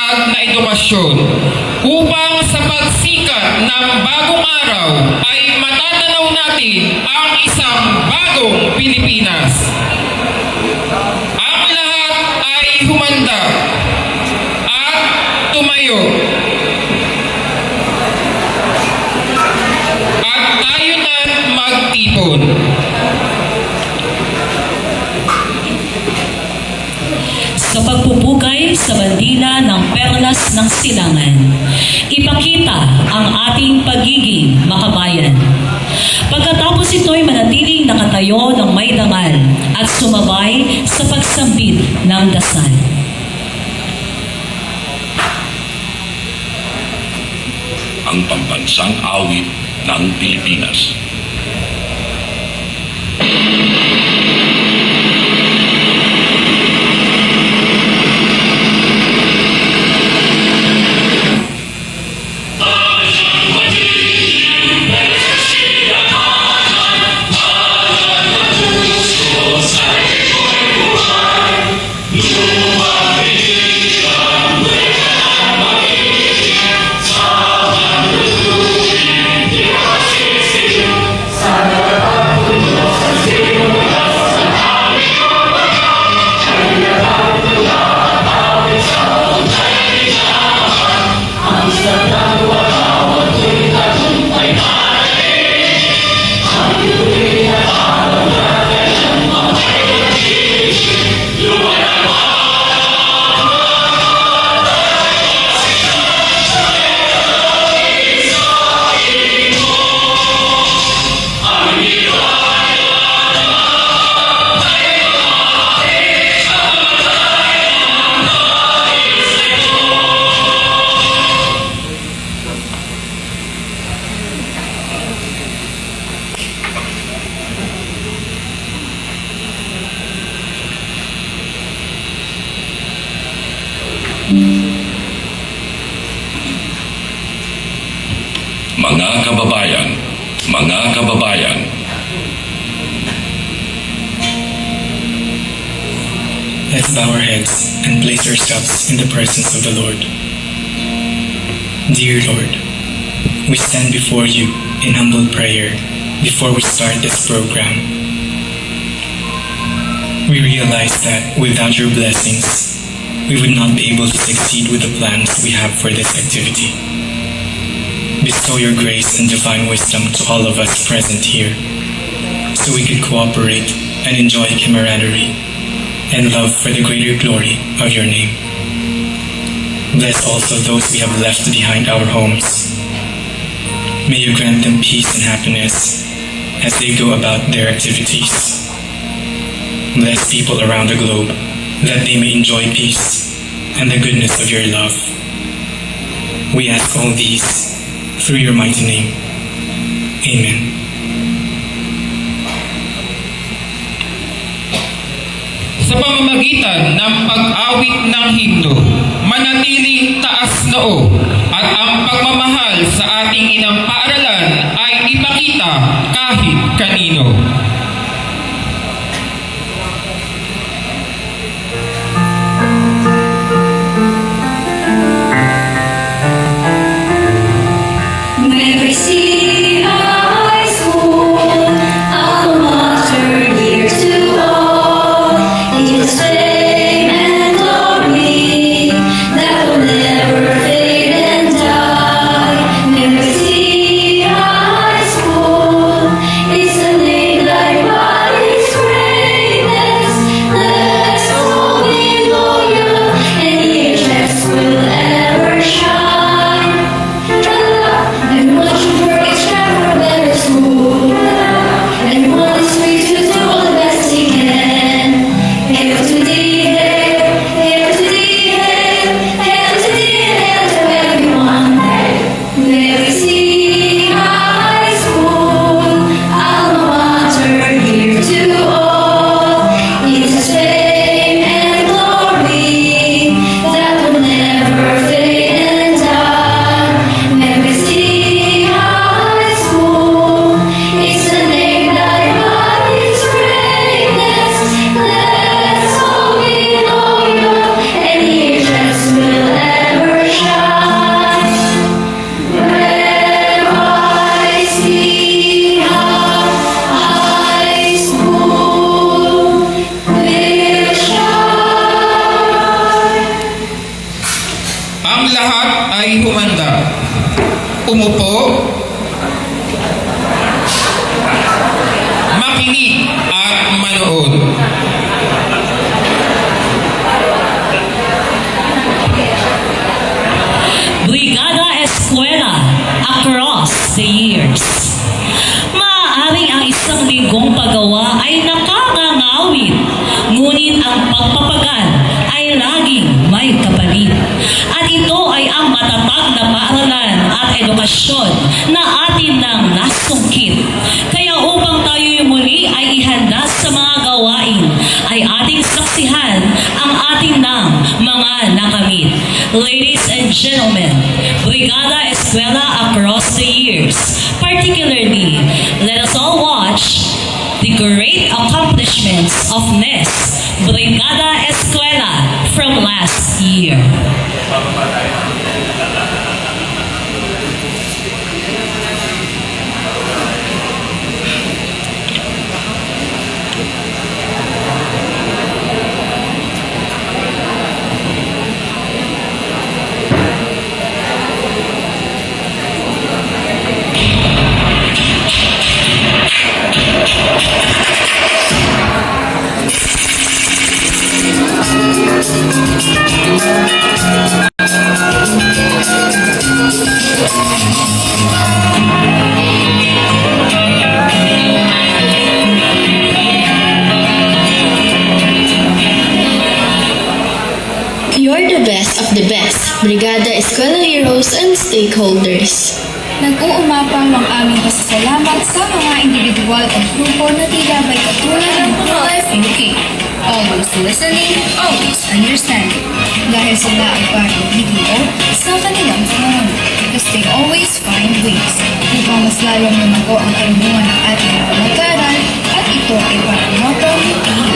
matatag na edukasyon upang sa pagsikat ng bagong araw ay matatanaw natin ang isang bagong Pilipinas. Ang lahat ay humanda at tumayo. At tayo na't magtipon. Sa pagpupugay sa bandila ng perlas ng silangan, ipakita ang ating pagiging makabayan. Pagkatapos ito'y manatiling nakatayo ng may dangal at sumabay sa pagsambit ng dasal. Ang pambansang awit ng Pilipinas. Mga kababayan, let's bow our heads and place ourselves in the presence of the Lord. Dear Lord, we stand before you in humble prayer before we start this program. We realize that without your blessings, we would not be able to succeed with the plans we have for this activity. Bestow your grace and divine wisdom to all of us present here, so we could cooperate and enjoy camaraderie and love for the greater glory of your name. Bless also those we have left behind our homes. May you grant them peace and happiness as they go about their activities. Bless people around the globe that they may enjoy peace and the goodness of your love. We ask all these through your mighty name. Amen. Sa pamamagitan ng pag-awit ng himno, manatiling taas noo at ang pagmamahal sa ating inang paaralan ay ipakita kahit kanino. That will never fade and die. Never see isang linggong paggawa ay nakakangawit, ngunit ang pagpapagal ay laging may kapalit. At ito ay ang matatag na paaralan at edukasyon na atin nang nasungkit. Kaya upang tayo muli ay ihanda sa mga gawain, ay ating saksihan ang ating nang mga nakamit. Ladies and gentlemen, Brigada Eskwela across the years, particularly, let us all watch the great accomplishments of NES Brigada Eskwela from last year. You're the best of the best, Brigada Eskwela heroes and stakeholders. Nag-uumapang ang aming pasasalamat sa mga individual at grupo na tila may katulad ng Life UK. Always listening, always understanding. Dahil sila ay parang BDO sa kanilang pangalan. Because they always find ways upang mas lalong lumago ang karunungan ng ating mga mag-aaral at ito ay parang motto ni PU.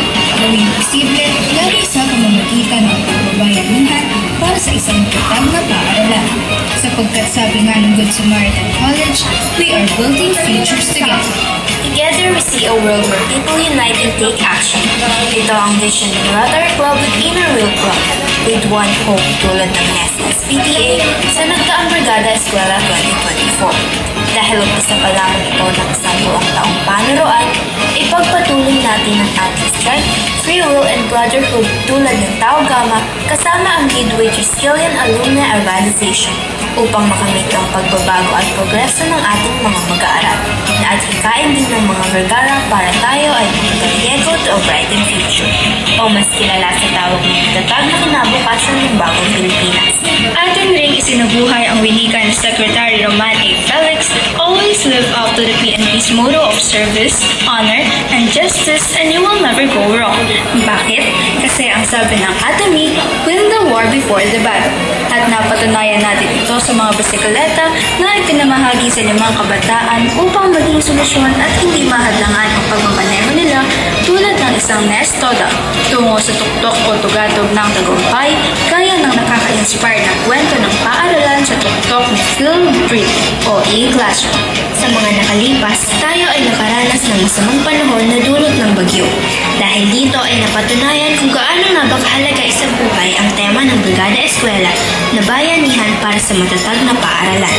Gawing posible lagi sa pamamagitan ng pagbabayanihan para sa isang matatag na paaralan. Sapagkat sabi nga ng Good Samaritan College, we are building futures together. Together, we see a world where people unite and take action. Ito ang vision ng Rotary Club with Inner Wheel Club, with one hope tulad ng SSPTA sa Nagdaang Brigada Eskwela 2024. Dahil umpisa pa lamang ito ng isang buong taong panuruan, ipagpatuloy natin ang ating strength, free will, and brotherhood tulad ng Tau Gamma kasama ang Midway Triskelion Alumni Organization upang makamit ang pagbabago at progreso ng ating mga mag-aaral na at hikain din ng mga Vergara para tayo ay magkaliego to a brightened future o mas kilala sa tawag ng matatag na kinabukasan ng bagong Pilipinas. Atin ring isinubuhay ang winika ni Secretary Roman A. Felix, always live up to the PNP's motto of service, honor, and justice, and you will never go wrong. Bakit? Kasi ang sabi ng Atami, win the war before the battle. At napatunayan natin ito sa mga bisikleta na ipinamahagi sa 5 kabataan upang maging solusyon at hindi mahadlangan ang pagmamaneho nila tulad ng isang Nestoda tungo sa tuktok o tugatog ng tagumpay gaya ng nakaka-inspire na kwento ng paaralan sa tuktok ni Field Trip o e-classroom. Sa mga nakalipas, tayo ay nakaranas ng masamang panahon na dulot ng bagyo. Dahil dito ay napatunayan kung gaano nga ba kahalaga sa buhay ang tema ng Brigada Eskwela na bayanihan para sa matatag na paaralan.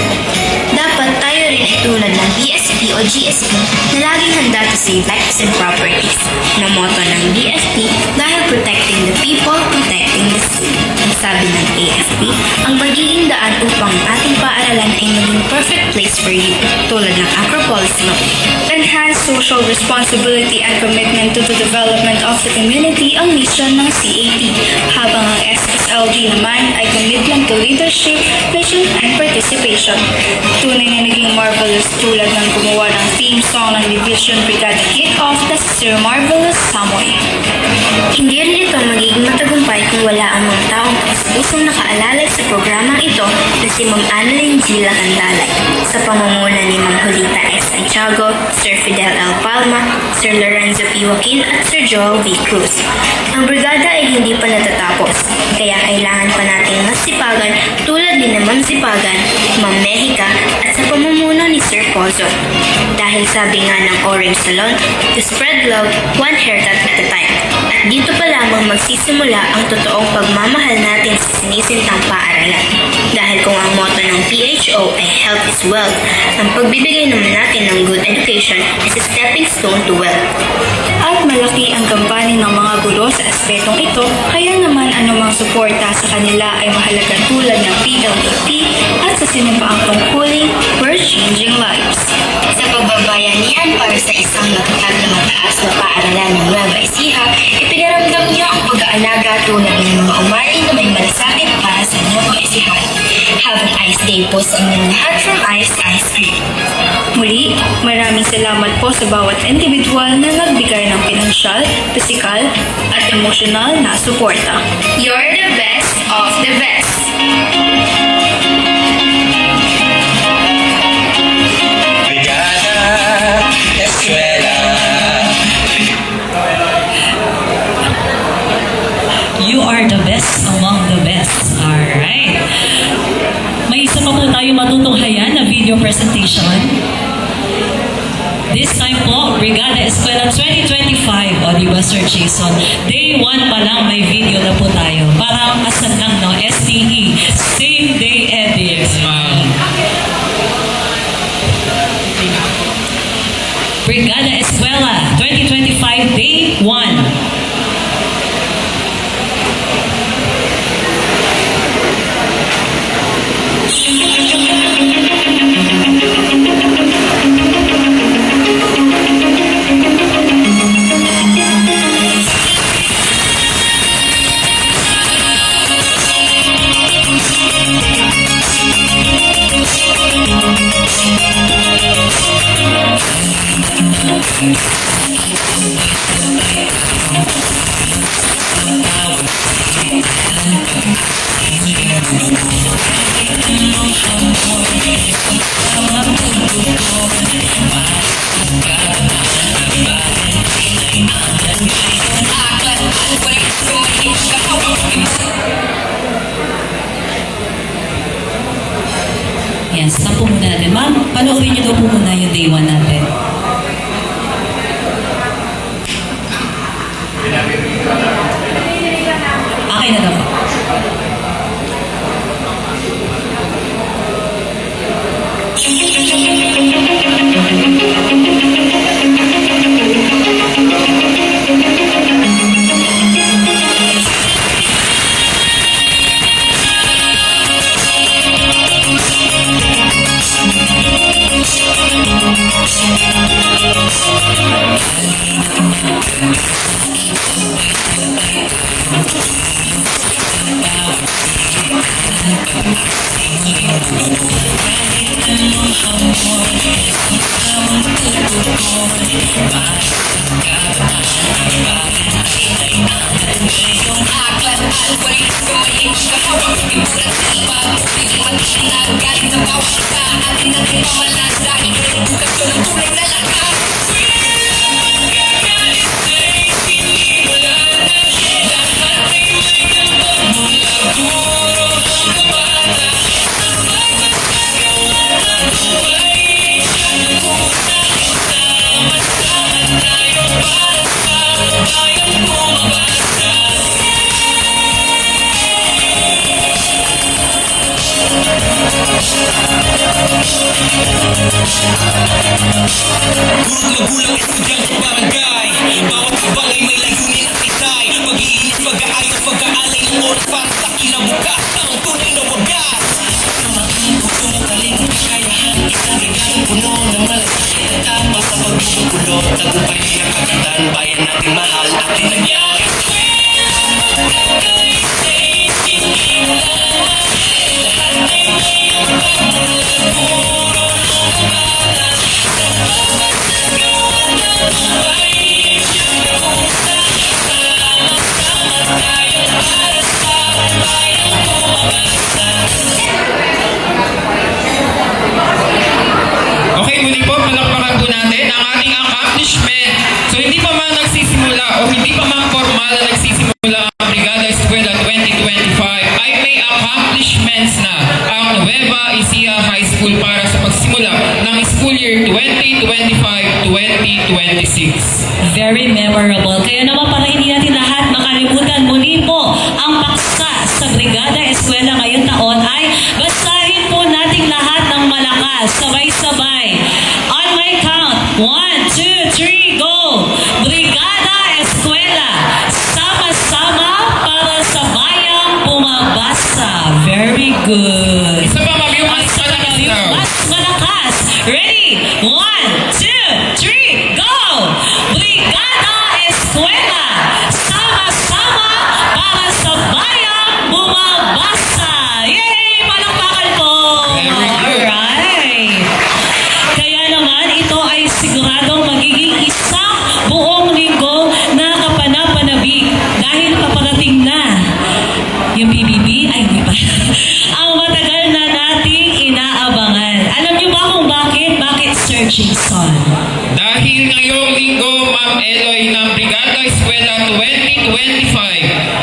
Dapat tayo rin ay tulad ng BSP o GSP na laging handa to save lives and properties. Na motto ng BSP, dahil protecting the people, protecting the state. Ang sabi ng AFP, ang magiging daan upang ang ating paaralan ay maging perfect place for you, tulad ng Acropolis Law. Enhance social responsibility and commitment to the development of the community ang mission ng CAT, habang ang SSLD naman ay commitment to leadership, mission, and participation. Tunay na naging marvelous tulad ng gumawa ng theme song ng Division Brigada Kick-Off na si Sir Marvelous Samoy. Hindi rin ito magiging matagumpay kung wala ang mga taong pusong nakaalalay sa programang ito na si Ma'am Annalyn G. Lacandalay sa pamumuno ni Ma'am Julita S. Santiago, Sir Fidel L. Palma, Sir Lorenzo P. Joaquin at Sir Joel V. Cruz. Ang brigada ay hindi pa natatapos, kaya kailangan pa nating masipagan tulad ni Ma'am Sipagan, Ma'am Mexica at sa pamumuno ni Sir Pozo. Dahil sabi nga ng Orange Salon, to spread love, one haircut at a time. At dito pa lamang magsisimula ang totoong pagmamahal natin sa sinisintang paaralan. Dahil kung ang motto ng PHO ay health is wealth, ang pagbibigay naman natin ng good education is a stepping stone to wealth. At malaki ang kampanya ng mga guro sa aspetong ito, kaya naman anumang suporta sa kanila ay mahalaga tulad ng PLAP at sa sinumpaang tungkuling We're Changing Lives. Sa pagbaba bayanihan para sa isang matatag na mataas na paaralan ng Nueva Ecija, ipinaramdam niya ang pag-aalaga tulad ng mga umari na may malasakit para sa Nueva Ecija. Have a nice day po sa inyong lahat from Ice Ice Cream. Muli, maraming salamat po sa bawat individual na nagbigay ng pinansyal, pisikal, at emosyonal na suporta. You're the best of the best. You are the best among the best. Alright. May isa pa po tayo matutunghayan na video presentation. This time po, Brigada Eskwela 2025. O diba, Sir Jason? Day 1 pa lang may video na po tayo. Parang asan lang, no? SDE. Same day edit. Yes, ma'am. Brigada Eskwela 2025 Day 1. Yan, stop po muna natin. Ma'am, panoorin niyo daw po muna yung day 1 natin. Okay na daw po. Magulang estudyante barangay, bawat ibang ay may layunin at isay. Pag-iinit, pag-aayos, pag-aalay ng oras para sa kinabukasan ang tunay na wagas. Sa mga gusto mong galing, kakayahan, isang regalo puno ng malasakit at tama sa pagbubukulot. Tagumpay ang kagandaan, bayan nating mahal at tinagyan. Okay, muli po, palakpakan po natin ang ating accomplishment. So, hindi pa man nagsisimula o hindi pa man formal na nagsisimula ang Brigada Eskwela 2025 ay may accomplishments na ang Nueva Ecija High School para sa pagsimula ng school year 2025-2026. Very memorable. Kaya naman para hindi natin lahat makalimutan, muli po ang paksa sa Brigada Eskwela ngayong taon ay basahin po nating lahat ng malakas. Sabay-sabay. On my count. 1, 2, 3, go! Brigada Eskwela. Sama-sama para sa bayang bumabasa. Very good. Isa pa, ma'am, yung mas malakas daw. Mas malakas. Ready? 1, 2, Sir Jason. Dahil ngayong linggo, Ma'am Eloy, ng Brigada Eskwela 2025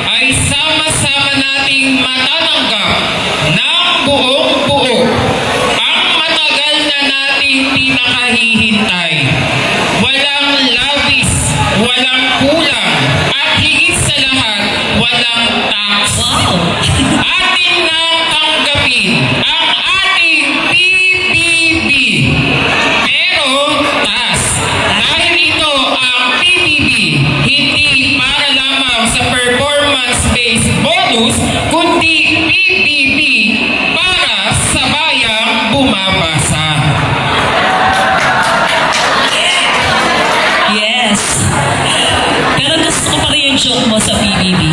ay sama-sama nating matatanggap ng buong buo ang matagal na nating pinakahihintay. Walang labis, walang kulang, at higit sa lahat, walang tax. Wow! Atin nang tanggapin ang ating PBB. Pero taas. Dahil ito ang PBB, hindi para lamang sa performance-based bonus, kundi PBB para sa bayang bumabasa. Yes. Pero gusto ko pa rin yung joke mo sa PBB.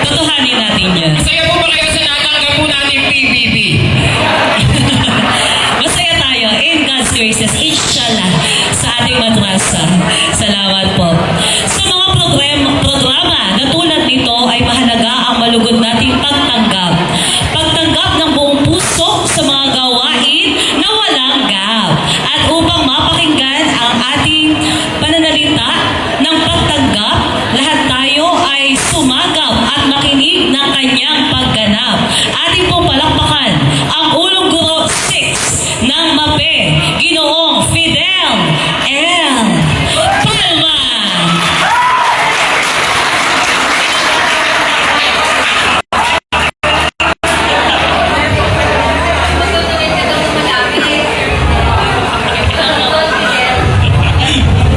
Totohanin natin yan. Masaya po ba kayo sa natanggap po natin PBB? Masaya tayo in God's graces, inshallah, sa ating madrasa. Salamat po. Sa mga programa na tulad nito ay mahalaga ang malugod nating pagtanggap. Pagtanggap ng buong puso sa mga gawain na walang gap. At upang mapakinggan ang ating pananalita ng pagtanggap, lahat tayo ay sumagap at makinig ng kanyang pagganap. Ating pong palakpakan ang ulong guro 6 ng MAPE, Ginoong Fidel L. Palma.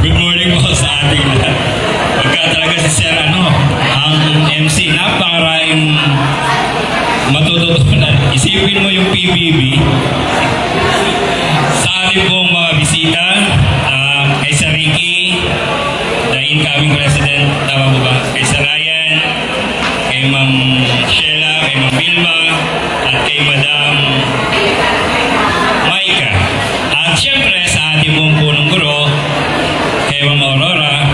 Good morning po sa ating lahat. Pagka talaga si Sir ang MC, napakaraming matututunan. Isipin mo yung PBB sa ating pong mga bisita, kay Sir Ricky, the incoming president, tama po ba? Kay Sir Ryan, kay Ma'am Sheila, kay Ma'am Vilma, at kay Madam Maika. At syempre sa ating pong punong guro, kay Ma'am Aurora,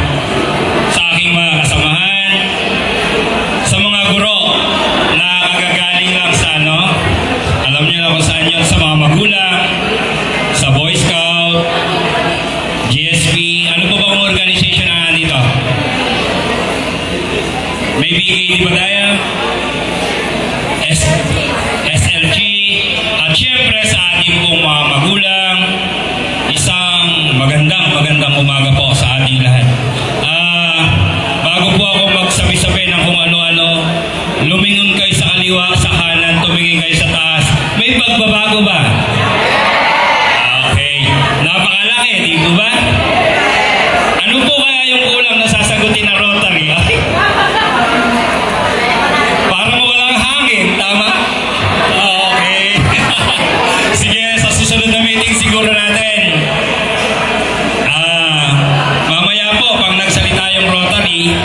sa aking mga kasamahan, sa mga guro na kagagaling lang sa alam niyo na kung saan yun, sa mga magulang, sa Boy Scout, GSP, ano po ba ang organization na nandito? May BKD ba tayo? SLG, at syempre sa ating pong mga magulang, isang magandang umaga po sa ating lahat. Bago po ako magsabi-sabi ng kung ano-ano, lumingon kayo sa kaliwa, sa kanan, tumingin kayo sa taas. May pagbabago ba? Okay. Napakalaki, di po ba? Ano po kaya yung kulang na sasagutin ng Rotary? Parang walang hangin, tama? Okay. Sige, sa susunod na meeting siguro natin. Mamaya po, pag nagsalita yung Rotary,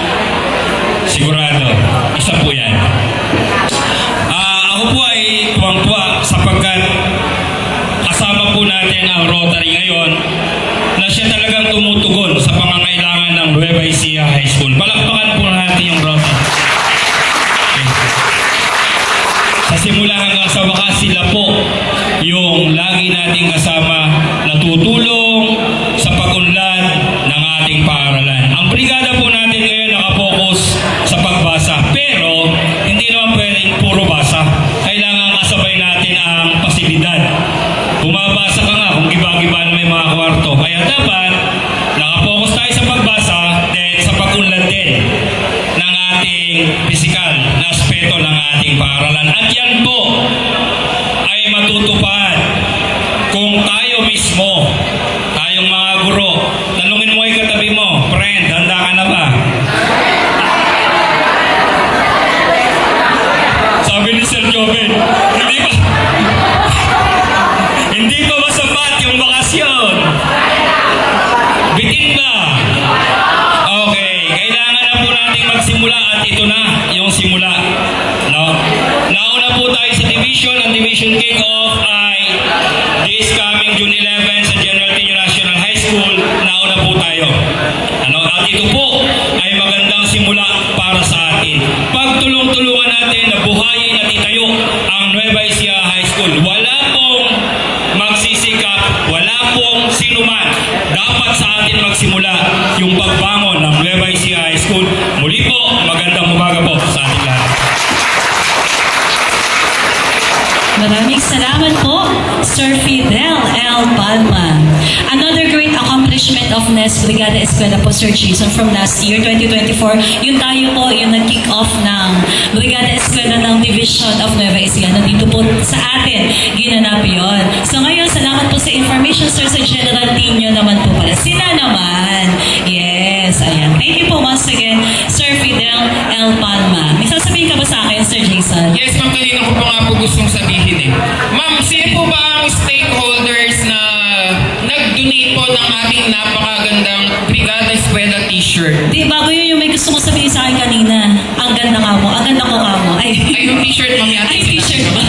sigurado, isa po yan. Ako po ay tuwang-tuwa sapagkat kasama po natin ang Rotary ngayon na siya talagang tumutugon sa pangangailangan ng Nueva Ecija High School. Palakpakan po natin yung Rotary. Okay. Sa simula hanggang sa wakas, sila po yung lagi nating kasama na tutulong sa pag-unlad ng ating paaralan. Ang brigada po natin ngayon nakapokus sa pagbasa, pero hindi naman pwedeng puro basa. Kailangan kasabay natin ang pasilidad. Bumabasa ka nga kung giba-giba na may mga kwarto. Kaya dapat nakapokus tayo sa pagbasa then sa pag-unlad din ng ating pisikal na aspeto ng ating paaralan. At yan po ay matutupad kung tayo mismo dapat sa atin magsimula yung pagbangon ng Nueva Ecija High School. Muli po, magandang umaga po sa ating lahat. Maraming salamat po, Sir Fidel L. Palma. Another great accomplishment of NES Brigada Eskwela po, Sir Jason, from last year, 2024. Yung tayo po, yung nag-kick off ng Brigada Eskwela ng Division of Nueva Ecija. Nandito po sa atin, ginanap yun. So ngayon, salamat po sa information, Sir, sa General Team nyo naman po pala. Sila naman. Yes, ayan. Thank you po once again, Sir Fidel L. Palma. May sasabihin ka ba sa akin, Sir Jason? Yes, ma'am, kanina ko pa nga po gustong sabihin eh. Ma'am, sino po ba ang stakeholders na nag-donate po ng ating napakagandang Brigada Eskwela t-shirt? Di, bago yun yung may gusto mo sabihin sa akin kanina. Ang ganda nga mo. Ang ganda ko nga mo. Ay, Ay, yung t-shirt, ma'am, yata. ay t-shirt ba?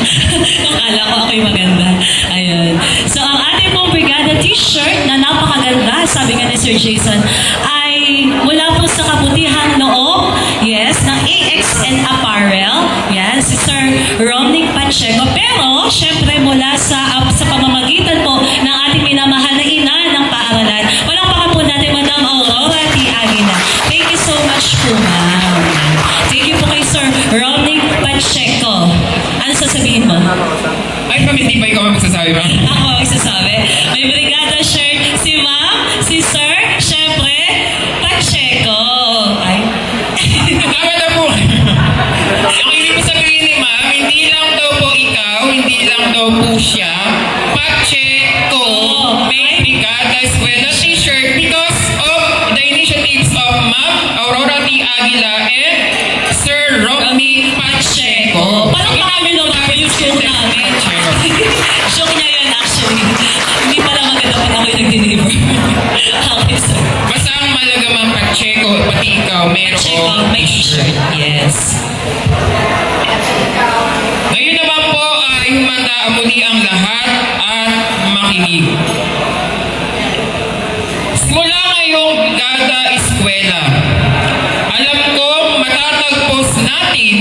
Akala ko ako'y maganda. Ayun. So, ang ating pong Brigada t-shirt na napakaganda, sabi nga ni Sir Jason, ay mula po sa kabutihang noo, yes, ng AXN Apparel, yes, si Sir Romnick Pacheco. Pero, syempre, mula sa pamamagitan po ng ating minamahal na ina ng paaralan, palakpakan po natin, Madam Aurora T. Aguila. Thank you so much po, ma'am. Thank you po kay Sir Romnick Pacheco. Ano sasabihin mo? Ay, ma'am, hindi ba ikaw ang magsasabi, ma'am? Ako ang isasabi. May Brigada shirt si Ma'am, si Sir, syempre, Pacheco. Ay. Tama na po. Ang ibig mo sabihin ni ma'am, hindi lang daw po ikaw, hindi lang daw po siya, Pacheco, may Brigada Eskwela t-shirt because of the initiatives of Ma'am Aurora T. Aguila and Sir Romney Pacheco. Parang kami naman po yung show namin. Show niya yun actually. Hindi pala maganda pag ako'y nag-deliver. Okay, sir. Basta ang malaga Ma'am Pacheco, pati ikaw, Pacheco, may t-shirt. t-shirt. Yes. Ngayon naman po ay humanda muli ang lahat at makinig. Simula ngayong Brigada Eskwela, alam kong matatagpos natin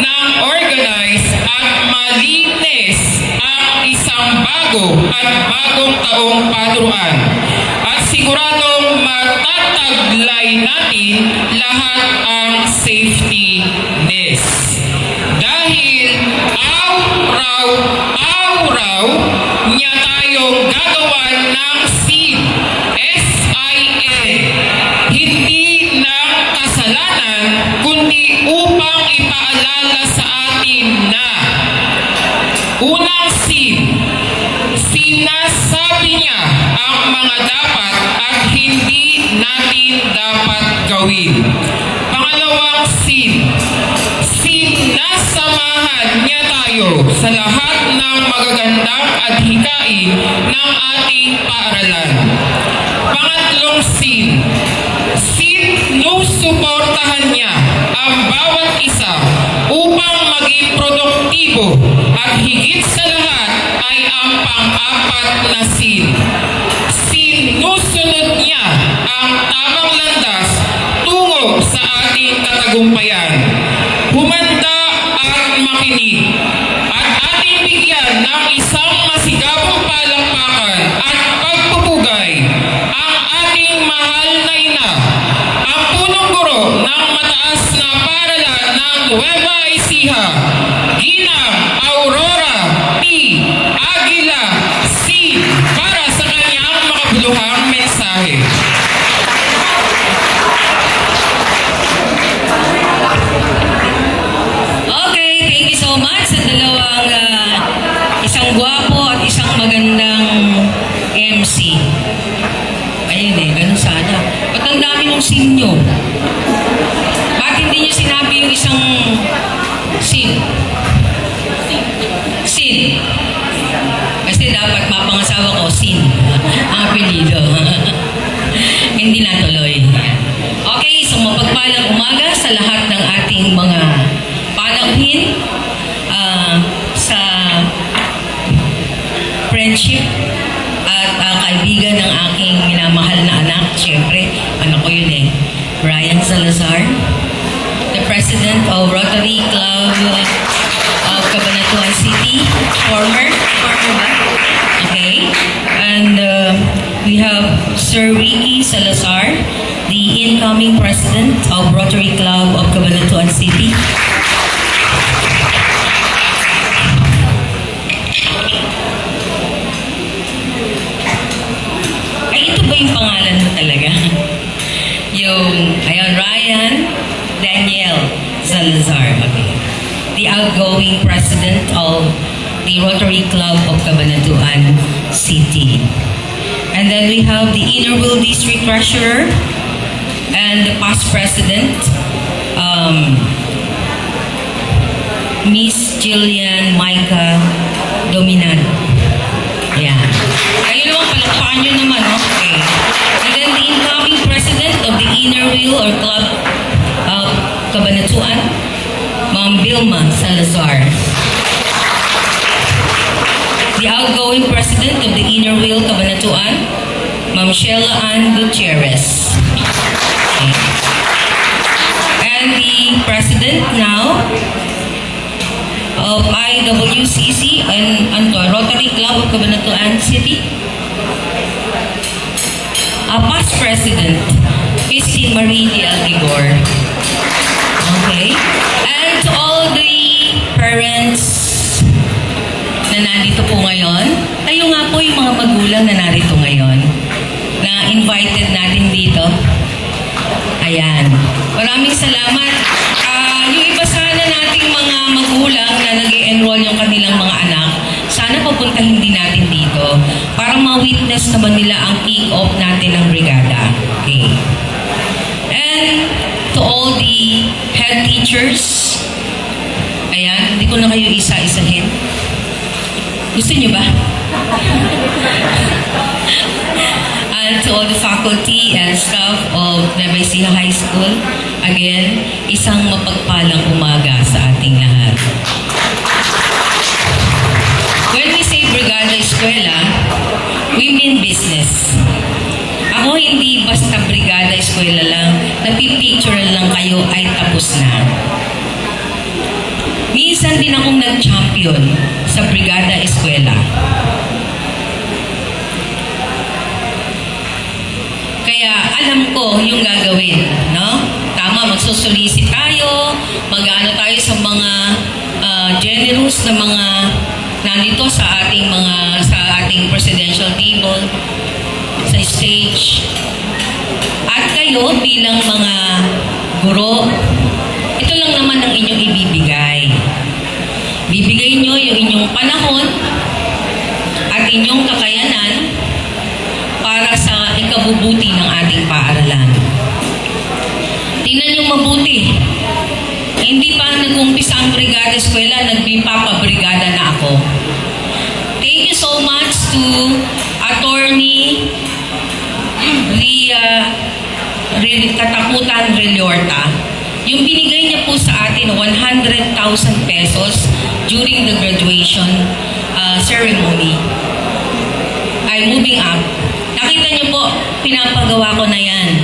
ng organized at malinis ang isang bago at bagong taong patruan. At siguradong matataglay natin lahat ang safety nets. Dahil araw-araw niya tayong gagawan ng SIN, S-I-N, hindi ng kasalanan, kundi upang ipaalala sa atin na unang SIN, sinasabi niya ang mga dapat at hindi natin dapat gawin. Pangalawang SIN, sinasamahan niya tayo sa lahat ng magagandang adhikain ng ating paaralan. Pangatlong SIN, sinusuportahan niya ang bawat isa upang maging produktibo at higit sa lahat ay ang pang-apat na SIN. Sinusunod niya ang tamang landas tungo sa ating katagumpayan. Humanda at makinig at ating bigyan ng isang masigabong palakpakan at pagpupugay ang ating mahal na ina, ang punong guro ng mataas na paaralan ng Nueva Ecija, Ginang Aurora T. Aguila C. para sa kanyang makabuluhang mensahe. Okay, thank you so much sa dalawang isang gwapo at isang magandang MC. Ayun eh, ganun sana. Ba't ang dami mong sin nyo? Bakit hindi nyo sinabi yung isang sin? Sin. Kasi dapat mapangasawa ko, sin. Ang apelido. Hindi natuloy. Okay, so mapagpalang umaga sa lahat ng ating mga panauhin sa friendship at kaibigan ng aking minamahal na anak. Siyempre, anak ko yun eh. Brian Salazar, the president of Rotary Club of Cabanatuan City, former ba? Okay. And we we have Sir Ricky Salazar, the incoming president of Rotary Club of Cabanatuan City. Ay, ito ba yung pangalan mo talaga? Ayan, Ryan Daniel Salazar. Okay. The outgoing president of the Rotary Club of Cabanatuan City. And then we have the Innerville District Treasurer and the past president, Miss Jillian Micah Dominan. Ayan. Kayo naman, palakpakan nyo naman, okay. And then the incoming president of the Innerville or Club of Cabanatuan, Ma'am Vilma Salazar. The outgoing president of the Innerville Cabanatuan, Ma'am Sheila Ann Gutierrez. Okay. And the president now of IWCC and Rotary Club of Cabanatuan City, past president, Christine Marie de Algigor. Okay. And to all the parents na nandito po ngayon, kayo nga po yung mga magulang na narito ngayon, na invited natin dito. Ayan. Maraming salamat. Yung iba sana nating mga magulang na nag-enroll yung kanilang mga anak, sana papuntahin din natin dito para ma-witness naman nila ang kick-off natin ng brigada. Okay. And to all the head teachers, ayan, hindi ko na kayo isa-isahin. Gusto niyo ba? And to all the faculty and staff of Nueva Ecija High School, again, isang mapagpalang umaga sa ating lahat. When we say Brigada Eskwela, we mean business. Ako hindi basta Brigada Eskwela lang, napipicture lang kayo ay tapos na. Minsan din akong nag-champion sa Brigada Eskwela. Kaya alam ko yung gagawin, no? Tama, magsusulisit tayo, mag-ano tayo sa mga generous na mga nandito sa ating presidential table, sa stage. At kayo bilang mga guro, ito lang naman ang inyong ibibigay. Bibigay nyo yung inyong panahon at inyong kakayanan para sa ikabubuti ng ating paaralan. Tingnan nyo mabuti. Hindi pa nag-umpisa ang Brigada Eskwela, nagpipapabrigada na ako. Thank you so much to Attorney Katakutan Reliorta. Yung binigay niya po sa atin 100,000 pesos during the graduation ceremony. Ay, moving up. Nakita niyo po, pinapagawa ko na yan.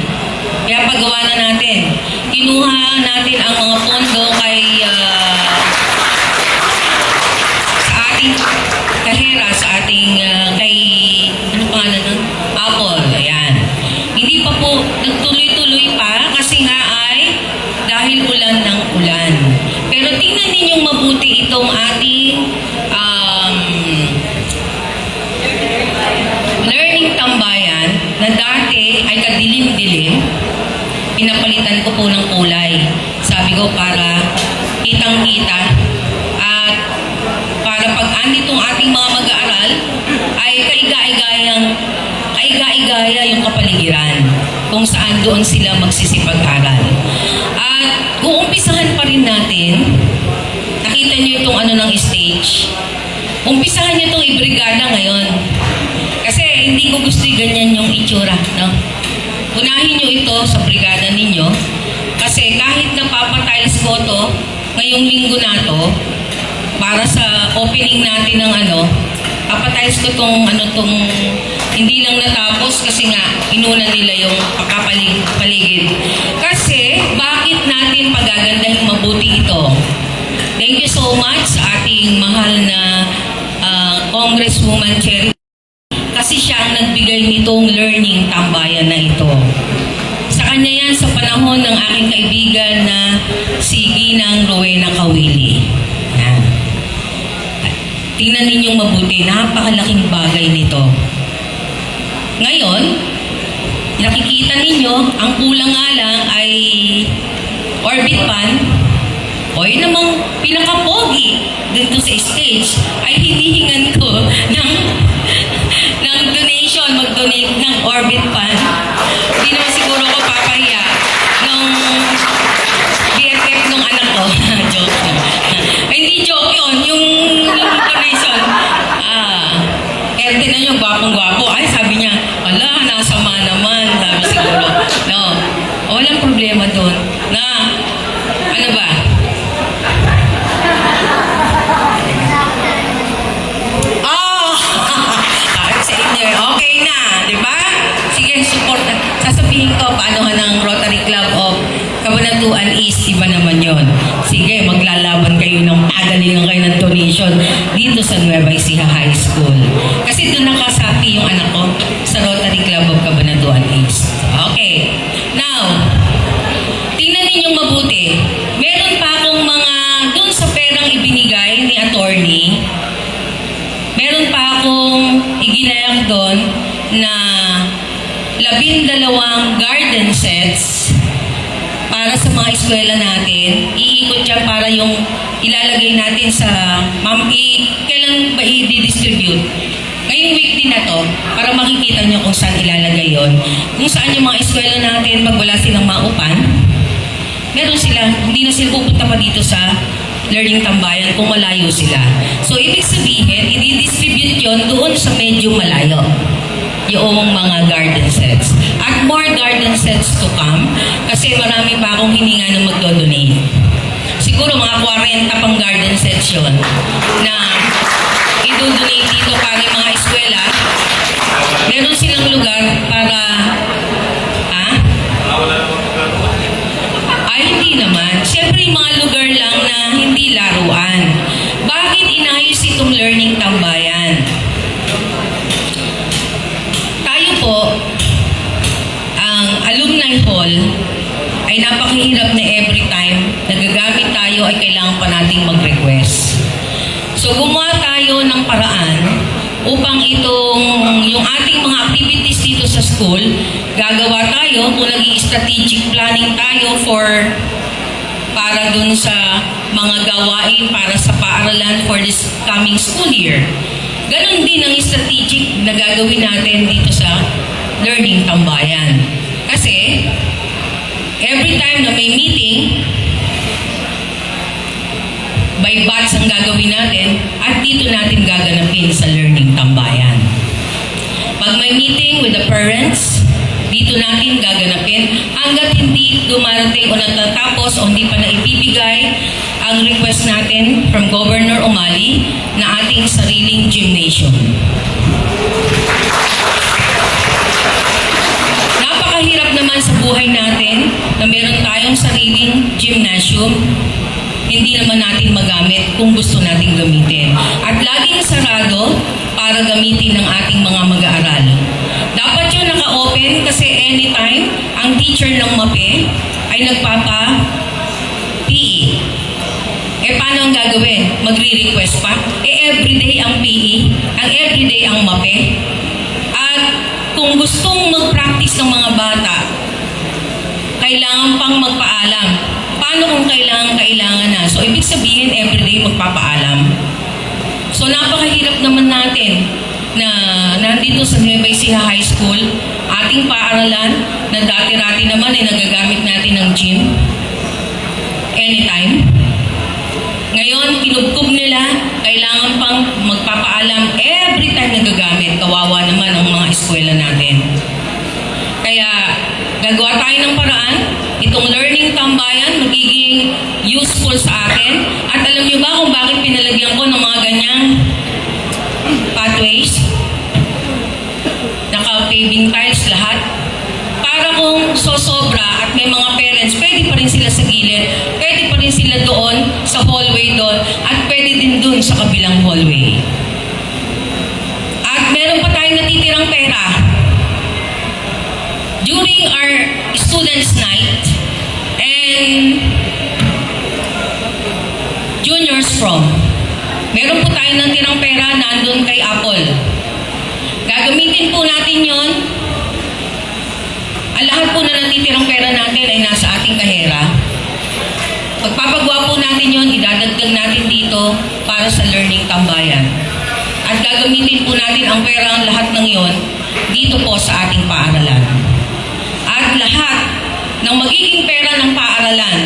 Kaya pagawa na natin. Kinuha natin ang mga pondo sa ating kahera, sa ating kay, ano pangalan nun? Apple. Ayan. Hindi pa po nagtuloy-tuloy pa kasi nga ay dahil ulan ng ulan. Pero tingnan ninyong mabuti itong ating learning tambayan na dati ay kadilim-dilim. Pinapalitan ko po ng kulay. Sabi ko para kitang-kita at para pag anditong ating mga mag-aaral ay kaiga-igaya yung kapaligiran kung saan doon sila magsisipag-aral. At uumpisahan pa rin natin, nakita nyo itong ng stage, umpisahan nyo itong ibrigada ngayon. Kasi hindi ko gusto ganyan yung itsura, no? Unahin nyo ito sa brigada ninyo kasi kahit napapatiles ko to ngayong linggo na to para sa opening natin ng papatiles ko tong hindi lang natapos kasi nga inuna nila yung paligid. Kasi bakit natin pagagandahin mabuti ito? Thank you so much sa ating mahal na Congresswoman Cherry kasi siya ang nagbigay nagbigay nitong learning tambayan na ito. Sa kanya yan sa panahon ng aking kaibigan na si Ginang Rowena Kawili. Yan. Tingnan ninyong mabuti, napakalaking bagay nito. Ngayon, nakikita ninyo, ang kulang nga lang ay orbit pan. O yun namang pinaka-pogi dito sa stage ay hinihingan ko ng donation, mag-donate ng orbit pan. Hindi naman siguro ko papahiya nung BFF nung anak ko. Joke. Ay, hindi joke yun. Yung donation. Kaya tinan nyo, gwapong-gwapo. Ay, sabi niya, ala, nasama naman. Sabi siguro. No. Walang problema doon. Na, ano ba? Sa inyo, okay na, di ba? Sige, support na. Sasabihin ko, paano ng Rotary Club of Cabanatuan East, iba naman yon. Sige, maglalaban kayo ng pagalingan kayo ng donation dito sa Nueva Ecija High School. Kasi doon nakasapi yung anak ko sa Rotary Club of Cabanatuan East. Okay. Now, tingnan ninyong mabuti. Meron pa akong mga, doon sa perang ibinigay ni attorney, meron pa akong iginayang doon na 12 garden sets para sa mga eskwela natin. Iikot yan para yung ilalagay natin sa, kailan ba i-distribute? Ngayong week din na to, para makikita nyo kung saan ilalagay yon. Kung saan yung mga eskwela natin, pag wala silang maupan, meron sila, hindi na sila pupunta pa dito sa learning tambayan kung malayo sila. So, ibig sabihin, i-distribute yon doon sa medyo malayo yung mga garden sets. At more garden sets to come kasi marami pa akong hininga na magdodonate. Siguro mga 40 pang garden sets yun na i-donate dito para yung mga eskwela. Meron silang lugar para hindi naman. Siyempre, mga lugar lang na hindi laruan. Bakit inayos itong learning tambayan? Tayo po, ang alumni hall, ay napakahirap na every time nagagamit tayo ay kailangan pa nating mag-request. So, gumawa tayo ng paraan upang yung ating mga activities dito sa school, gagawa tayo kung naging strategic planning tayo para dun sa mga gawain para sa paaralan for this coming school year. Ganon din ang strategic na gagawin natin dito sa learning tambayan. Kasi, every time na may meeting, by batch ang gagawin natin at dito natin gaganapin sa learning tambayan. Pag may meeting with the parents, dito natin gaganapin hanggat hindi dumarating o natatapos o hindi pa naibibigay ang request natin from Governor Umali na ating sariling gymnasium. Napakahirap naman sa buhay natin na meron tayong sariling gymnasium, hindi naman natin magamit kung gusto natin gamitin. At laging sarado para gamitin ng ating mga mag-aaral. Dapat yun naka-open kasi anytime ang teacher ng MAPE ay nagpapa-PE. Paano ang gagawin? Magre-request pa? Everyday ang PE, everyday ang MAPE. At kung gustong mag-practice ng mga bata, kailangan pang magpaalam. Paano kung kailangan na? So, ibig sabihin, everyday magpapaalam. So, napakahirap naman natin na nandito sa Nueva Ecija High School, ating paaralan na dati-rati naman ay nagagamit natin ng gym anytime. Ngayon, kinubkob nila, kailangan pang magpapaalam every time nagagamit. Kawawa naman ang mga eskwela natin. Kaya, gagawa tayo ng paraan, itong learning tambayan magiging useful sa akin. At alam niyo ba kung bakit pinalagyan ko ng mga ganyang pathways? Naka-paving tiles lahat. Para kung sosobra at may mga parents, pwede pa rin sila sa gilid, pwede pa rin sila doon sa hallway doon, at pwede din doon sa kabilang hallway. At meron pa tayong natitirang pera. during our students' night and juniors prom, meron po tayo ng tirang pera nandun kay Apple. Gagamitin po natin yon. Ang lahat po na natitirang pera natin ay nasa ating kahera. Pagpapagawa po natin yon, idadagdag natin dito para sa learning tambayan. At gagamitin po natin ang perang lahat ng yon dito po sa ating paaralan. At lahat ng magiging pera ng paaralan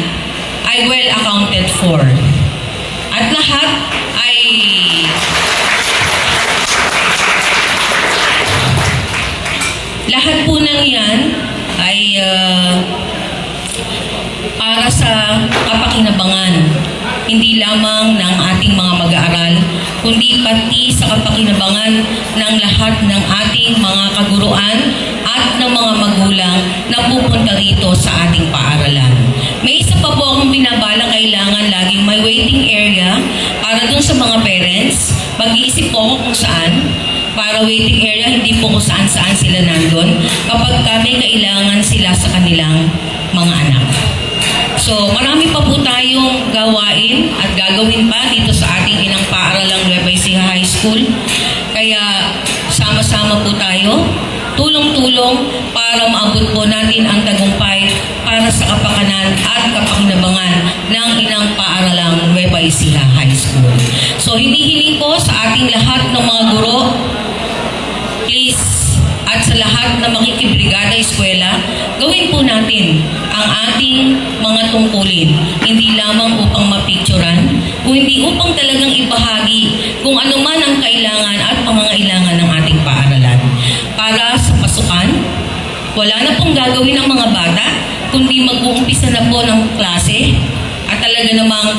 ay well accounted for. At lahat ay po ng yan ay para sa kapakinabangan, hindi lamang ng ating mga mag-aaral, kundi pati sa kapakinabangan ng lahat ng ating mga kaguruan at ng mga magulang na pupunta rito sa ating paaralan. May isa pa po akong binabalang, kailangan laging may waiting area para dun sa mga parents. Mag-iisip po ako kung saan, para waiting area, hindi po kung saan-saan sila nandun kapag kami kailangan sila sa kanilang mga anak. So, marami pa po tayong gawain at gagawin pa dito sa ating inang paaralang Nueva Ecija High School. Kaya, sama-sama po tayo, tulong-tulong para maabot po natin ang tagumpay para sa kapakanan at kapakinabangan ng inang paaralang Nueva Ecija High School. So, hinihiling ko sa ating lahat ng mga guro, please, at sa lahat na makikibrigada eskwela, gawin po natin ang ating mga tungkulin, hindi lamang upang mapicturan, kundi upang talagang ibahagi kung ano man ang kailangan at pangangailangan ng ating paaralan. Para sa pasukan, wala na pong gagawin ng mga bata, kundi mag-uumpisa na po ng klase at talaga namang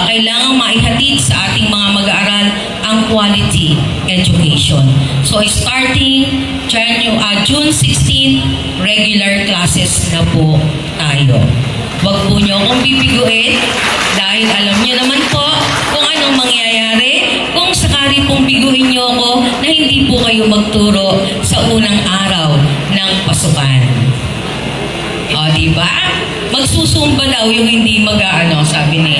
kailangang maihatid sa ating mga mag-aaral ang quality education. So starting June 16, regular classes na po tayo. Huwag po niyo akong bibiguin dahil alam niyo naman po kung anong mangyayari kung sakali pong biguin niyo ako na hindi po kayo magturo sa unang araw ng pasukan. O, diba? Magsusumba daw yung hindi mag-aano, sabi ni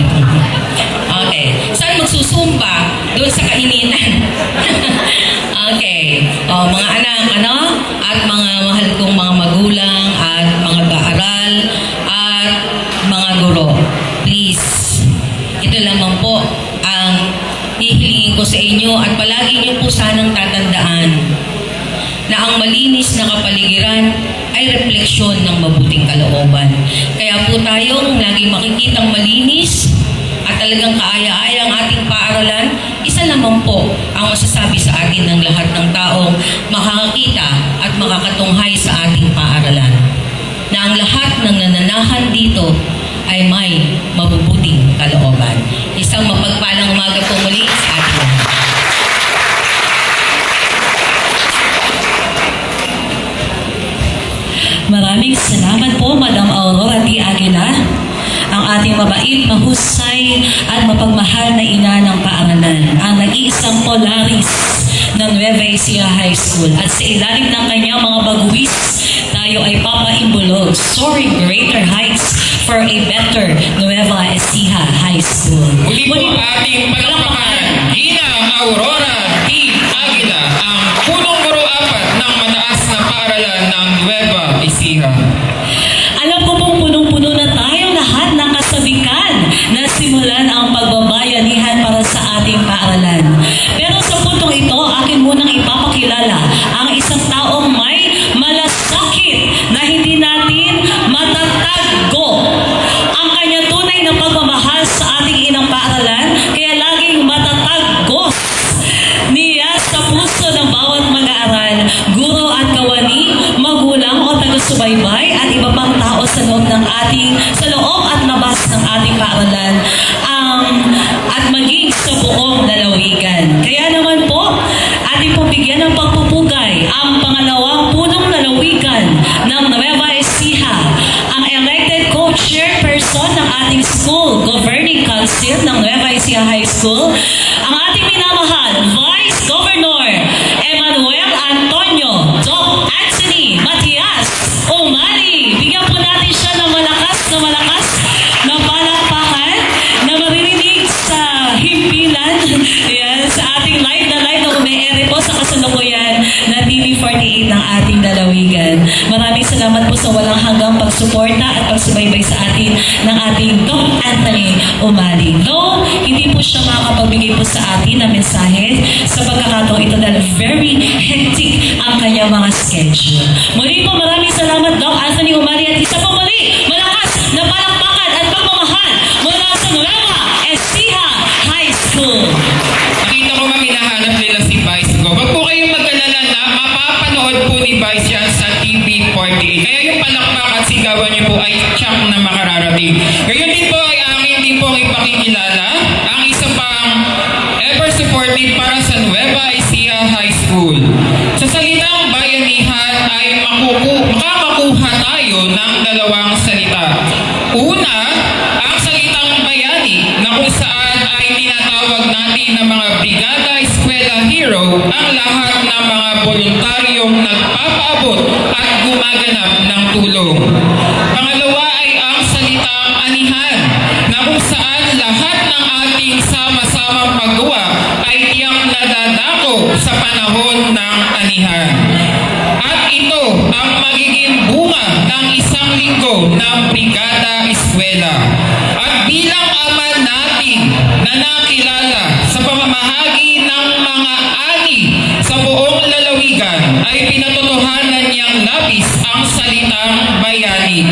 okay. Saan magsusumba? Doon sa kainitan. Okay. O, mga anak, ano? At mga mahal kong mga magulang at mga gaaral at mga guro. Please, ito lamang po ang hihilingin ko sa inyo at palagi niyo po sanang tatandaan na ang malinis na kapaligiran ay refleksyon ng mabuting kalooban. Kaya po tayong laging makikitang malinis at talagang kaaya-aya ang ating paaralan, isa lamang po ang masasabi sa atin ng lahat ng taong makakakita at makakatunghay sa ating paaralan. Na ang lahat ng nananahan dito ay may mabubuting kalooban. Isang mapagpalang umaga po muli sa ating lahat. Maraming salamat po, Madam Aurora T. Aguila, ang ating mabait, mahusay at mapagmahal na ina ng paaralan, ang nag-iisang Polaris ng Nueva Ecija High School. At sa ilalim ng kanyang mga baguwis, tayo ay papaimbulog, soaring greater heights for a better Nueva Ecija High School. Muli po ating palakpakan, Ginang Aurora T. Aguila, ang punong guro 4 ng mataas na paaralan ng Nueva Ecija. Alam ko pong punong-puno na tayo lahat ng kasabikan na simulan ang pagbabayanihan para sa ating paaralan. Pero sa puntong ito, akin munang ipapakilala ang isang taong may malasakit na hindi natin matataggo. Ang kanya tunay na pagmamahal sa ating inang paaralan, kaya laging matatagos niya sa puso ng bawat mag-aaral, guro at kawani, magulang o taga-subaybay at iba pang tao sa loob at labas ng ating paaralan at maging sa buong lalawigan. Kaya naman po, ating pong bigyan ng pagpupugay ang pangalawang punong lalawigan ng Nueva Ecija, ang elected co-chairperson ng ating school governing council ng Nueva Ecija High School, ang ating minamahal Vice Governor Emmanuel Antonio Doc Anthony Matias Maraming salamat po sa walang hanggang pagsuporta at pagsubaybay sa atin ng ating Doc Anthony Umali. Though hindi po siya makakapagbigay po sa atin ng mensahe sa pagkakataong ito dahil very hectic ang kanyang mga schedule. Muli po maraming salamat Doc Anthony Umali at isa po muli malakas na palakpakan at pagmamahal mula sa Nueva Ecija High School. Nakita ko ma'am, hinahanap nila si Vice ko. Wag po kayong mag-alala na mapapanood po ni Vice yan sa TV48. Kaya yung palakpak at sigawan niyo po ay tiyak na makararating. Ngayon din po ay akin din po ipakikilala ang isa pang ever supportive para sa Nueva Ecija High School. Sa salitang bayanihan ay makakakuha tayo ng dalawang salita. Una, ang salitang bayani na kung saan ay tinatawag natin ng mga Brigada Eskwela Hero ang lahat ng mga voluntaryong nagpapaabot at gumaganap ng tulong. Pangalawa ay ang salitang anihan na kung saan lahat ng ating sama-samang paggawa ay tiyang nadadako sa panahon ng anihan. At ito ang magiging bunga ng isang linggo ng Brigada Eskwela. At bilang ama natin na nakilala sa pamamahagi ng mga ani sa buong lalawigan ay pinatotohanan niyang labis ang salitang bayani.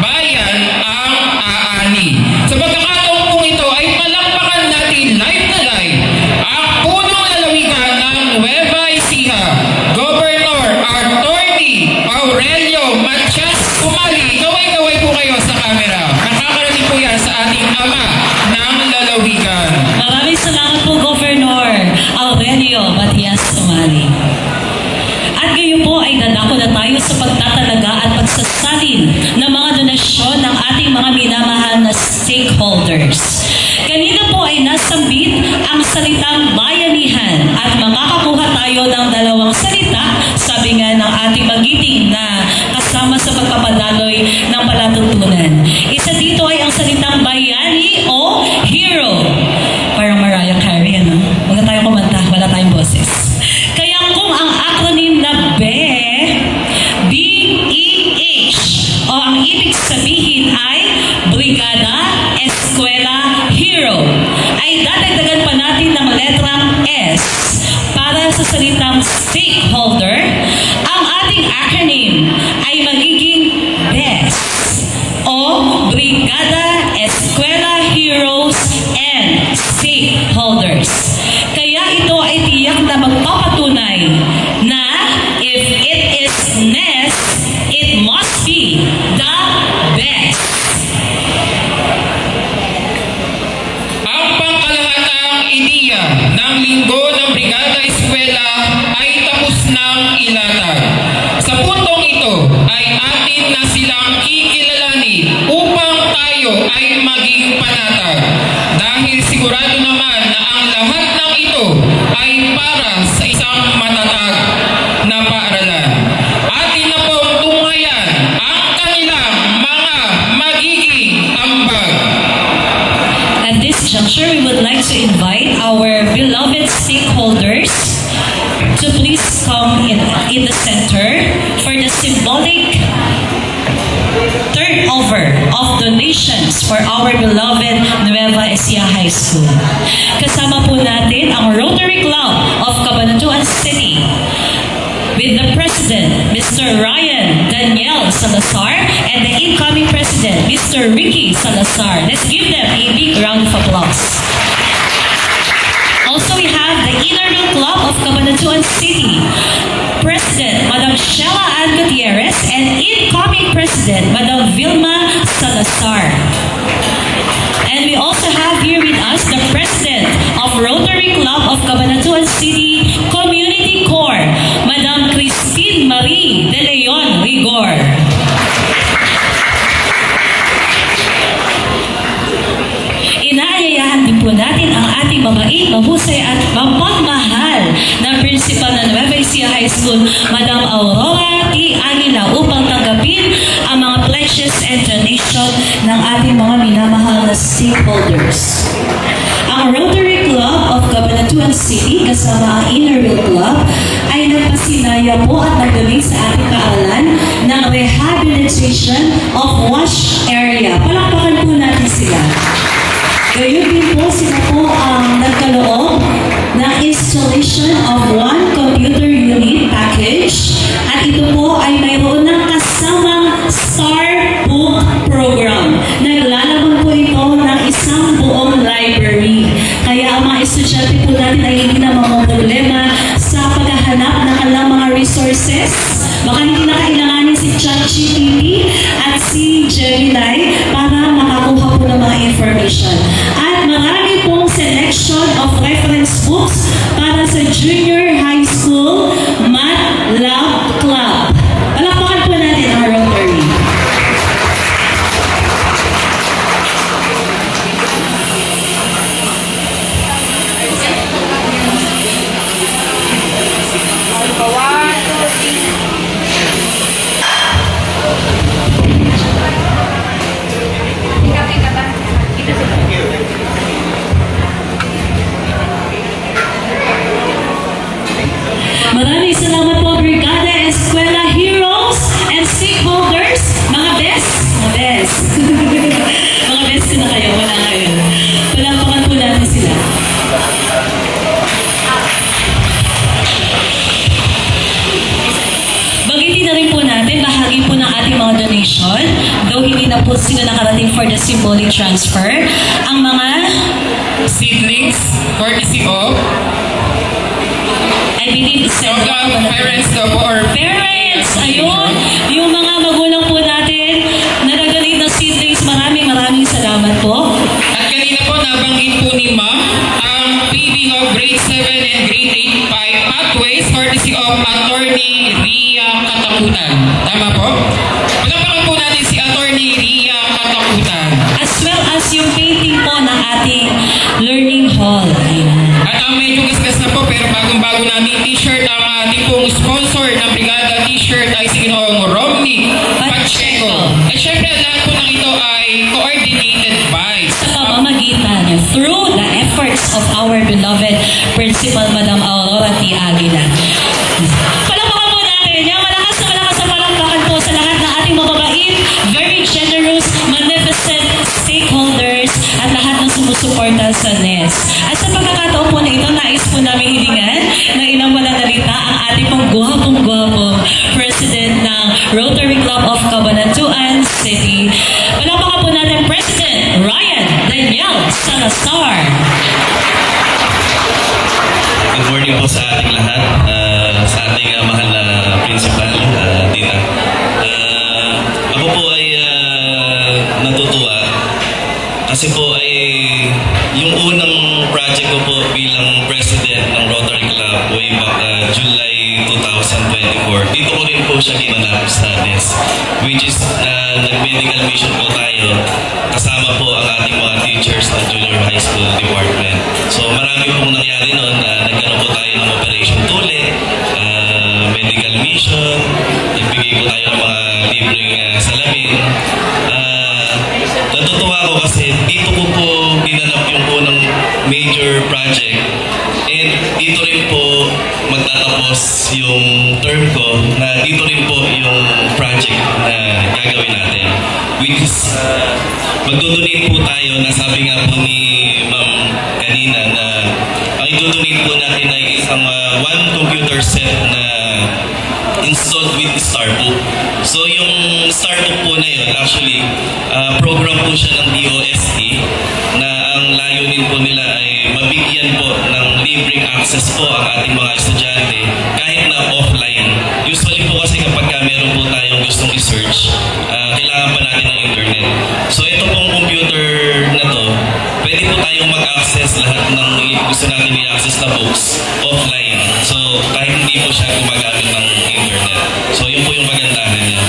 Bayan ang aani. Sa pagkakataon po ito ay palakpakan natin live na live ang punong lalawigan ng Nueva Ecija, Governor Attorney Aurelio Matias Umali. Gaway-gaway po kayo sa camera. Nakakarating po yan sa ating ama ng lalawigan. Maraming salamat po Governor Aurelio Matias Umali. At ngayon po ay dadako na tayo sa pagtatalaga at pagsasalin ng mga donasyon ng ating mga minamahal na stakeholders. Kanina po ay nasambit ang salitang bayanihan at makakakuha tayo ng dalawang salita, sabi nga ng ating magiting na kasama sa pagpapadaloy ng palatuntunan. Isa dito ay ang salitang bayani o hero. Parang Mariah Carey, ano? Huwag na tayo kumanta, wala tayong boses. Kaya kung ang acronym na BEH o ang ibig sabihin ay Brigada Eskwela Hero, ay dadagdagan pa natin ng letrang S para sa salitang stakeholder. Ang ating acronym ay magiging BEST o Brigada Eskwela Heroes and Stakeholders. Kaya ito ay tiyak na magpapatunay na if it is NES, it must be the best. Ang pangkalahatang ideya ng linggo ng Brigada Eskwela ay tapos ng ilatag. Sa puntong ito ay atin na silang kikilalanin upang tayo ay maging panatag. Dahil sigurado naman na ang lahat ng ito ay para sa isang matatag na paaralan. Atin na pong tunghayan ang kanilang mga magiging ambag. At this juncture, we would like to invite our beloved stakeholders to please come in the center for the symbolic turnover of donations for our beloved Nueva Ecija High School. Kasama po natin ang Rotary Club of Cabanatuan City with the President, Mr. Ryan Daniel Salazar, and the incoming President, Mr. Ricky Salazar. Let's give them a big round of applause. Also, we have the Innerville Club of Cabanatuan City, President, Madam Shella Ann Gutierrez, and incoming President, Madam Vilma Salazar. And we also have here with us the President of Rotary Club of Cabanatuan City Community Corps, Madam Christine Marie De Leon Rigor. Inaayayahan din po natin ang ating mabait, mahusay at mapagmahal na principal ng Nueva Ecija High School, Madam Aurora T. Aguila, upang tanggapin ang mga pledges and donation ng ating mga minamahal na stakeholders. Ang Rotary Club of Cabanatuan City kasama ang Innerville Club ay nagpasinaya po at nag-donate sa ating paaralan rehabilitation of wash area. Palakpakan po natin sila. Gayon din po sila po ang nagkaloob ng installation of one computer unit package at ito po ay mayroon ng kasamang Star Book Program. Naglalaman po ito ng isang buong library. Kaya ang mga estudyante po natin ay hindi na mga problema sa paghahanap ng kanilang mga resources. Baka hindi na kailanganin si ChatGPT at si Gemini para makakuha po ng mga information. At marami pong selection of reference books para sa Junior High School Math Lab Club. Palakpakan po natin ang Rotary. Maraming salamat po, Brigada Eskwela Heroes and Stakeholders. Mga best. Mga best na kayo, wala kayo. Palakpakan po natin sila. Bagitin na rin po natin, bahagi po ng ating mga donation. Though hindi na po sila nakarating for the symbolic transfer. Ang mga Seedlings, courtesy of I believe it's of the parents daw po or parents, ayun, yung mga magulang po natin na nagaling ng seedlings, maraming salamat po. At kanina po nabanggit po ni Ma'am ang PB of grade 7 and grade 8 pathways courtesy of Attorney Ria Katakutan. Tama po? Palapakan po natin si Attorney Ria Katakutan. As well as yung painting po ng ating learning hall. Ayan. At ang medyo gasgas na po pero bagong-bago namin t-shirt ang ating pong sponsor ng Brigada t-shirt ay si Ginoong Romney Pacheco. At syempre lahat po ng ito ay coordinated by Sa pamamagitan through the efforts of our beloved Principal Madam Aurora T. Aguila. Palakpakan po natin. Yung malakas na palakpakan po sa lahat ng ating mababait, very generous, magnificent stakeholders at lahat ng sumusuporta sa NES. At sa pagkakataon po na ito, nais po namin hilingan ng ilang mananalita ang ating pong gwapong-gwapong President ng Rotary Club of Cabanatuan City. Palakpakan po natin President Ryan Daniel Salazar. Good morning po sa ating lahat, sa ating mahal na principal, Dina. Ako po ay natutuwa kasi po ay yung unang project ko po bilang president ng Rotary Club way back July 2024. Dito ko rin po siya ginanap sa NES, which is nag-medical mission po tayo kasama po ang ating mga teachers ng Junior High School Department. So marami pong nangyari noon. Nagkaroon po tayo ng Operation Tule, medical mission, nagbigay po tayo ng mga libreng salamin. Natutuwa ako kasi dito ko po ginanap yung unang major project and dito rin po magtatapos yung term ko na dito rin po yung project na gagawin natin, which is magdodonate po tayo na sabi nga po ni Ma'am kanina na ang idodonate po natin ay isang one computer set na installed with Starbook. So yung Starbook po na yun, actually, program po siya ng DOST na ang layunin po nila ay mabigyan po ng libreng access po ang ating mga estudyante kahit na offline. Usually po kasi kapag meron po tayong gustong i-search, kailangan pa natin ng internet. So ito pong computer na to, pwede po tayong mag-access lahat ng gusto natin i-access na books offline. So kahit hindi po siya gumagamit ng internet. So yun po yung magandahan niya.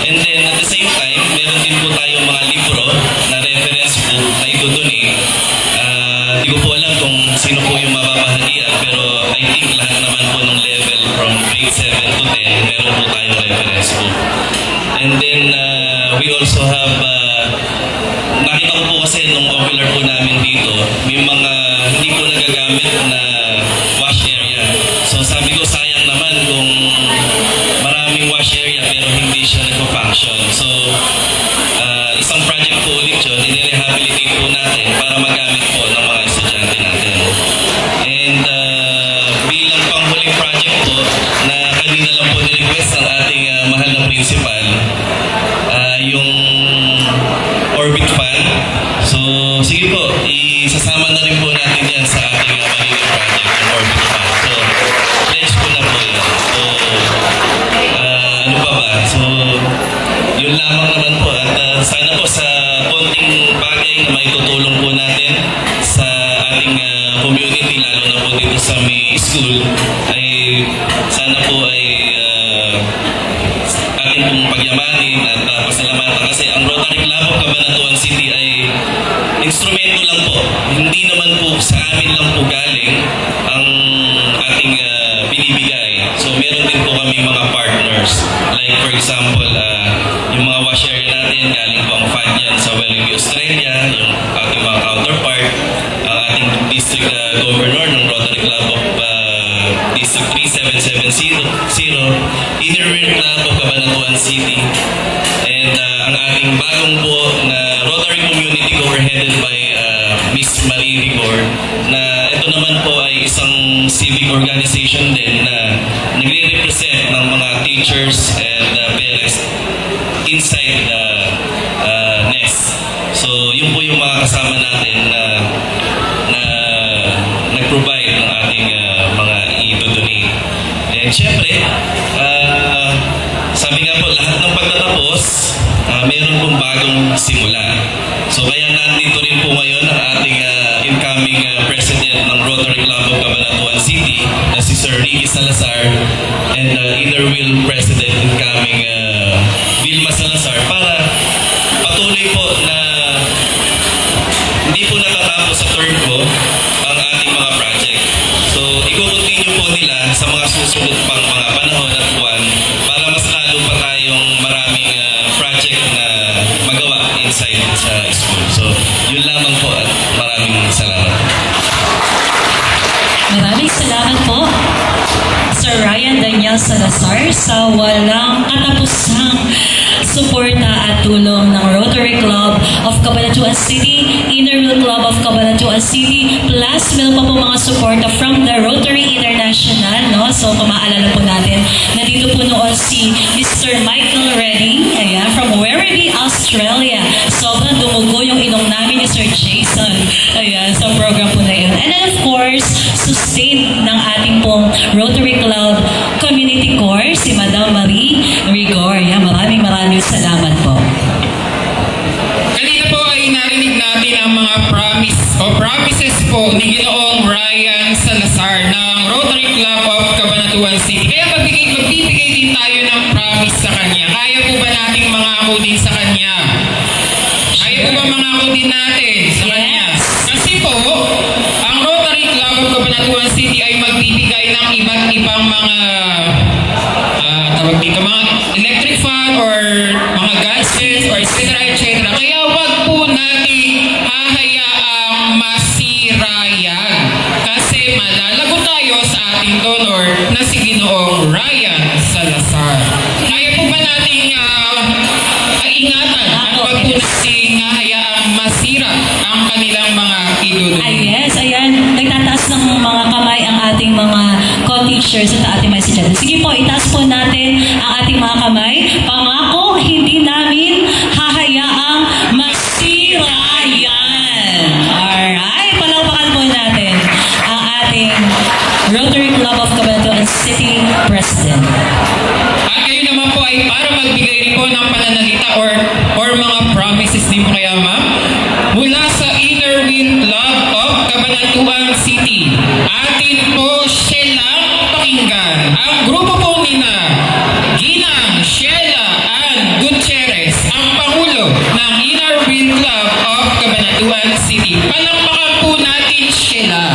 And then at the same time, meron din po tayong mga libro na reference book na i-donate. Hindi ko po alam kung sino po yung mapapahalian, pero I think lahat naman po ng level from grade 7 to 10, meron po tayong reference book. And then we also have, nakita ko po kasi nung ocular po namin dito, may mga hindi po nagagamit na wash area. So sabi ko sayang naman kung maraming wash area pero hindi siya nagpa function. So, isang project po ulit yun, i-rehabilitate po natin para magamit po ng mga estudyante natin. And bilang panghuling project po na kanina lang po ni-request ng ating mahal na principal, yung Orbit Fund. So, sige po, isasama na rin po natin yan sa ating magiging project, yung Orbit Fund. So, pledge ko na po yan. So, ano pa ba? So, yun lamang naman po. At sana po sa konting bagay na maitutulong po natin sa ating community, lalo na po dito sa may school, ay sana po ay ating pong pagyamanin at pasalamatan kasi ang Rotary Club of Cabanatuan City ay instrumento lang po. Hindi naman po sa amin lang po galing ang ating binibigay. So meron din po kami mga partners. Like for example, yung mga wash area natin, galing po ang fund yan sa Wellingby, Australia, yung ating mga counterpart, ang ating district governor ng Rotary Club of District 3770, Inner Ring Club of Cabanatuan City, and ang ating bagong po na Rotary Community Corps headed by Miss Marie Rigor, na ito naman po ay isang civic organization din na nagre-represent ng mga teachers and parents inside the NES. So yun po yung mga kasama natin na nag-provide ng ating mga i-donate. And syempre, sabi nga po, lahat ng pagtatapos, meron pong bagong simula. So kaya nandito rin po ngayon ang ating incoming president ng Rotary Club of Cabanatuan City, na si Sir Ricky Salazar, and Inner Wheel President incoming Vilma Salazar, para patuloy po na hindi po natatapos sa term ko ang ating mga project. So i-continue po nila sa mga susunod pang mga panahon at buwan para mas lalo pa tayong maraming project na magawa inside sa school. So yun lamang po at maraming salamat. Maraming salamat po, Sir Ryan Daniel Salazar, sa walang katapusang suporta at tulong ng Rotary Club of Cabanatuan City, Inner Wheel Club of Cabanatuan City, plus meron pa po mga suporta from the Rotary International, no? So kung maalala po natin, nandito po noon si Mr. Michael Redding, ayan, from Werribee, Australia. Sobrang dumugo yung ilong namin ni Sir Jason, ayan, sa program po na yun. And then of course, sustain ng ating pong Rotary Club Community Corps, si Madam Marie Rigor. Yan, maraming salamat po. Kanina po ay narinig natin ang mga promises po ni Ginoong Ryan Salazar ng Rotary Club of Cabanatuan City. Kaya magbibigay din tayo ng promise sa kanya. Kaya po ba nating mangako din sa kanya? Kaya po ba mangako din natin sa kanya? Kasi po, ang Rotary Club of Cabanatuan City ay magbibigay ng iba't ibang mga tawag dito, mga electric fan or mga gadgets or etc. Kaya wag po natin hahayaang masira yan. Kasi malalago tayo sa ating donor na si Ginoong Ryan Salazar. Kaya po ba nating ingatan at wag po natin hahayaang masira ang kanilang mga idolo? Ay, yes, ayan. Nagtataas ng mga kamay ang ating mga co-teachers at ating mga estudyante. Sige po, itaas po natin ang ating mga kamay. Pangako, hindi namin hahayaang masira yan. Alright, palakpakan po natin ang ating Rotary Club of Cabanatuan City President. At kayo naman po ay para magbigay rin po ng pananalita or mga promises din po kaya ma'am, mula sa Inner Wheel Club of Cabanatuan City. Atin po silang pakinggan ang grupo po nina Ginang Sheila Ann Gutierrez, ang Pangulo ng Inner Wheel Club of Cabanatuan City. Palakpakan po natin Sheila.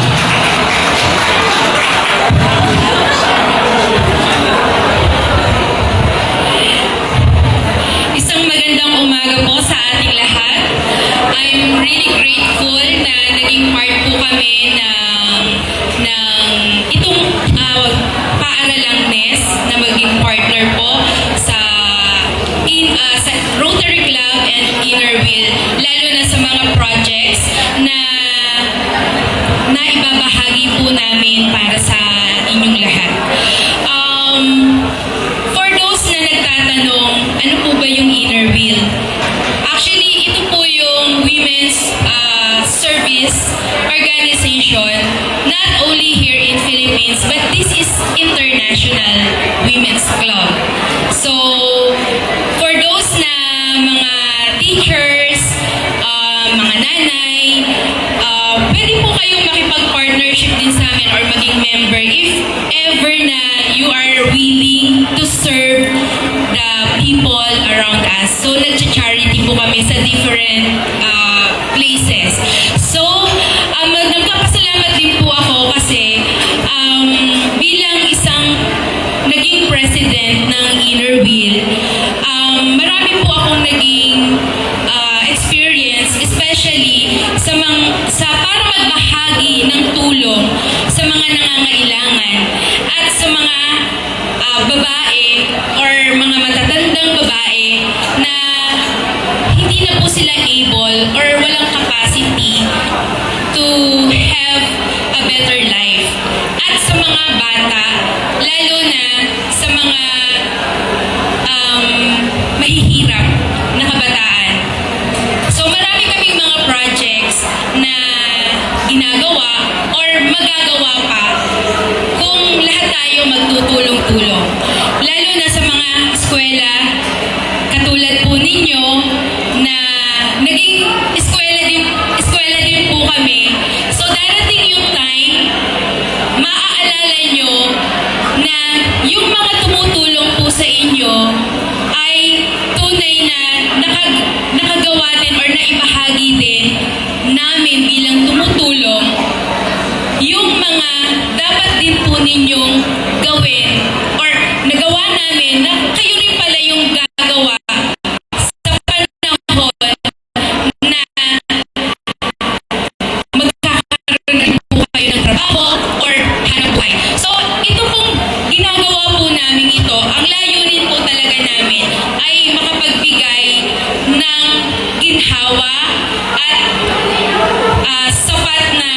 Isang magandang umaga po sa ating lahat. I'm really grateful na naging part po kami ng itong paaralang NES sa Rotary Club and Inner Wheel, lalo na sa mga projects na naibabahagi po namin para sa inyong lahat. For those na nagtatanong, ano po ba yung Inner Wheel? Actually, ito po yung women's service organization, not only here in Philippines, but this is international women's club. So, for those na mga teachers, mga nanay, pwede po kayong makipag-partnership din sa amin or maging member if ever na you are willing to serve the people around us. So, nag-charity po kami sa different places. So, nagpapasalamat din po ako kasi bilang isang naging president ng Inner Wheel, marami po akong naging experience, especially sa para magbahagi ng tulong sa mga nangangailangan at sa mga babae or mga matatandang babae na hindi na po sila able or walang capacity to have a better life. At sa mga bata, lalo na sa mga mahihirap na kabataan. So marami kaming mga projects na ginagawa or magagawa pa kung lahat tayo magtutulong-tulong. Lalo na sa mga eskwela, katulad po ninyo na naging eskwela din po kami. So darating yung time, maaalala nyo na yung mga tumutulong po sa inyo ay tunay na nakagawa din or naibahagi din namin bilang tumutulong yung mga dapat din po ninyong gawin or nagawa namin na kayo rin pala yung gagawa sa panahon na magkakaroon po kayo ng trabaho or hanap buhay. So, ito pong ginagawa po namin ito, ang layunin po talaga namin ay makapagbigay ng ginhawa at sapat na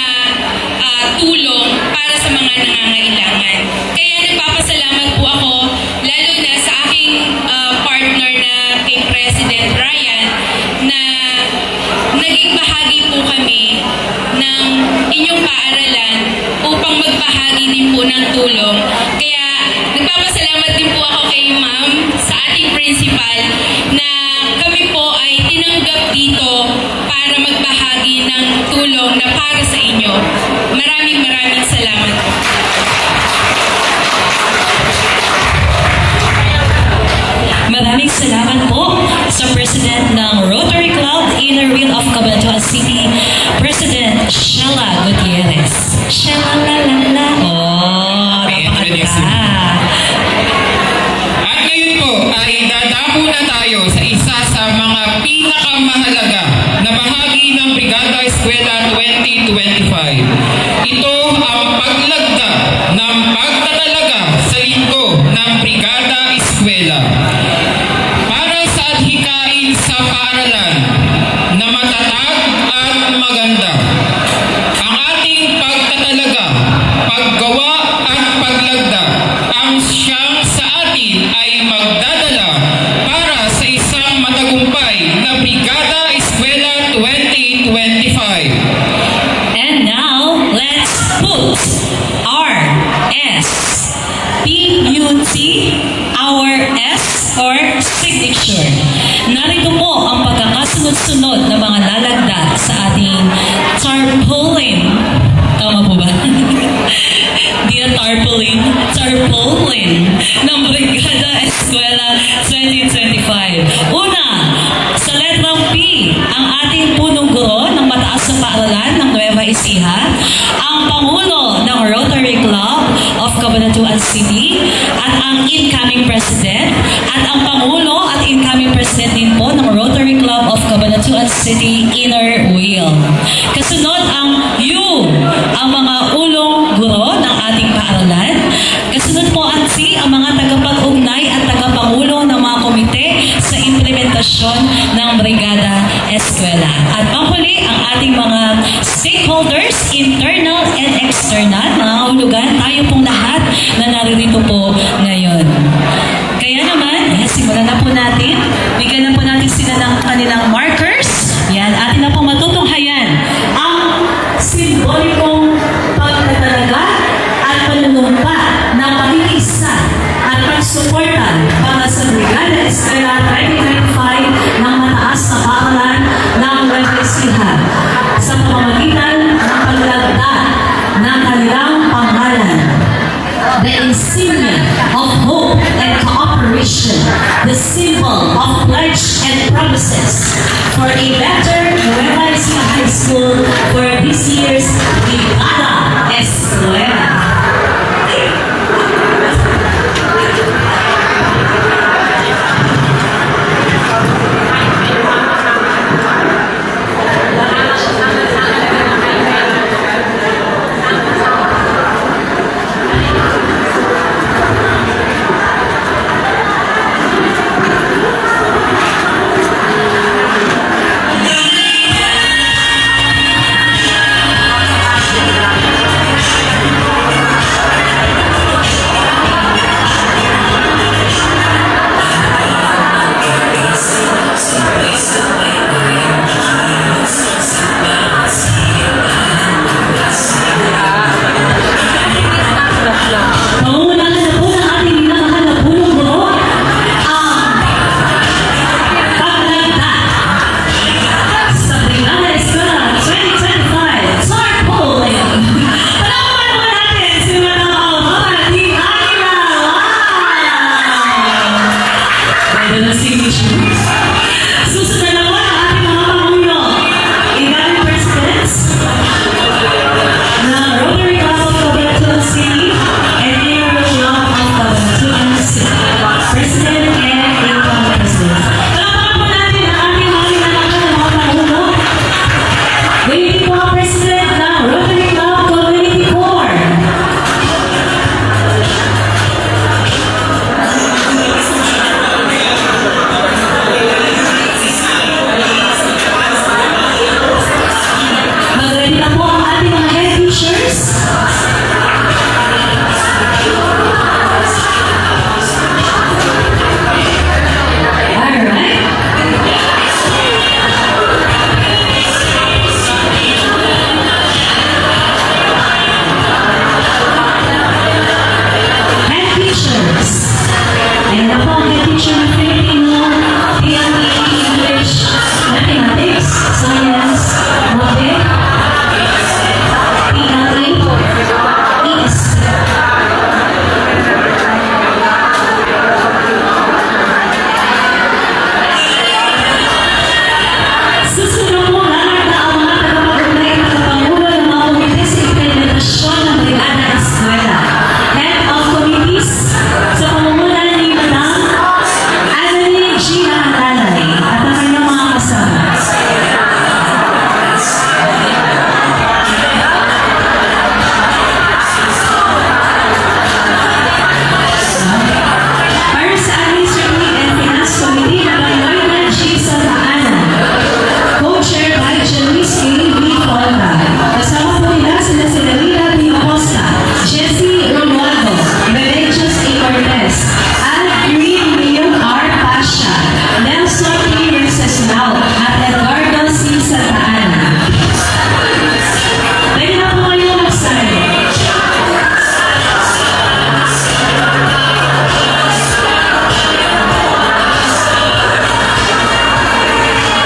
tulong para sa mga nangangailangan. Kaya nagpapasalamat po ako lalo na sa aking partner na kay President Ryan na naging bahagi po kami ng inyong paaralan upang magbahagi din po ng tulong. Kaya nagpapasalamat din po ako kay Ma'am sa ating principal na kami po ay tinanggap dito para magbahagi ng tulong na para sa inyo. Maraming salamat po. Maraming salamat po sa President ng Rotary Club Inner Wheel of Cabanatuan City, President Shella Gutierrez. Shella la la la. Oh, napakaganda. At ngayon po ay dadako na tayo sa isa sa mga pinakamahalaga na bahagi ng Brigada Eskwela 2025. Ito ang paglagda ng pagtatalaga sa linggo ng Brigada Eskwela. Para sa adhikain sa paaralan na matatag at maganda. Ang ating pagtatalaga, paggawa at paglagda ang siyang sa atin ay magdadala para sa isang matagumpay na Brigada Eskwela 2025. And now, let's put our S. P-U-T, our S or signature. Narito po ang pagkakasunod-sunod na mga lalagda sa ating tarpaulin. Tama po ba? Di na tarpaulin. Tarpaulin ng Brigada Eskwela 2025. Una, sa letrang P, ang ating punong guro ng mataas na paaralan ng Nueva Ecija, ang Pangulo ng Rotary Club of Cabanatuan City, at ang incoming President, at ang Pangulo at incoming President din po ng Rotary Club of Cabanatuan City Inner Wheel. Kasunod ang U, ang mga ulong guro ng ating paaralan. Kasunod po ang C, ang mga tagapag-ugnay at tagapangulo ng mga komite sa sa implementasyon ng Brigada Eskwela. At panghuli, ang ating mga stakeholders, internal and external, mga kahulugan, tayo pong lahat na naririto po ngayon. Kaya naman, simulan na po natin. Bigyan na po natin sila ng kanilang markers. Yan, atin na pong matutunghayan ang simbolikong pagtatalaga at panunumpa ng pakikisa at pagsuporta para sa Brigada Eskwela 2025 ng mataas na paaralan ng Reflexiha sa pamamagitan ng paglagda ng kanilang pangalan. The insignia of hope and cooperation, the symbol of pledge and promises for a better Nueva Ecija High School for this year's Brigada Eskwela. Signature.